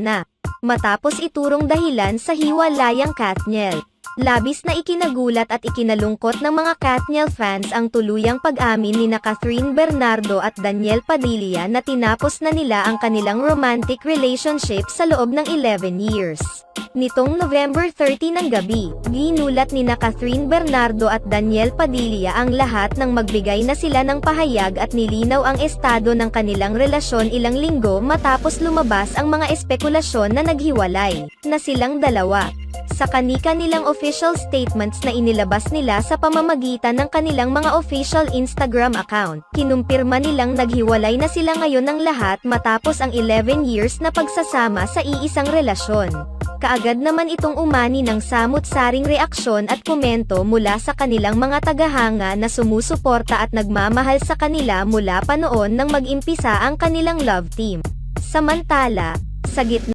na. Matapos iturong dahilan sa hiwalayang Katniel. Labis na ikinagulat at ikinalungkot ng mga Katniel fans ang tuluyang pag-amin ni Catherine Bernardo at Daniel Padilla na tinapos na nila ang kanilang romantic relationship sa loob ng 11 years. Nitong November 30 ng gabi, ginulat ni Catherine Bernardo at Daniel Padilla ang lahat nang magbigay na sila ng pahayag at nilinaw ang estado ng kanilang relasyon ilang linggo matapos lumabas ang mga espekulasyon na naghiwalay na silang dalawa. Sa kani-kanilang official statements na inilabas nila sa pamamagitan ng kanilang mga official Instagram account, kinumpirma nilang naghiwalay na sila ngayon ng lahat matapos ang 11 years na pagsasama sa iisang relasyon. Kaagad naman itong umani ng samut-saring reaksyon at komento mula sa kanilang mga tagahanga na sumusuporta at nagmamahal sa kanila mula pa noon nang mag-impisa ang kanilang love team. Samantala, sa gitna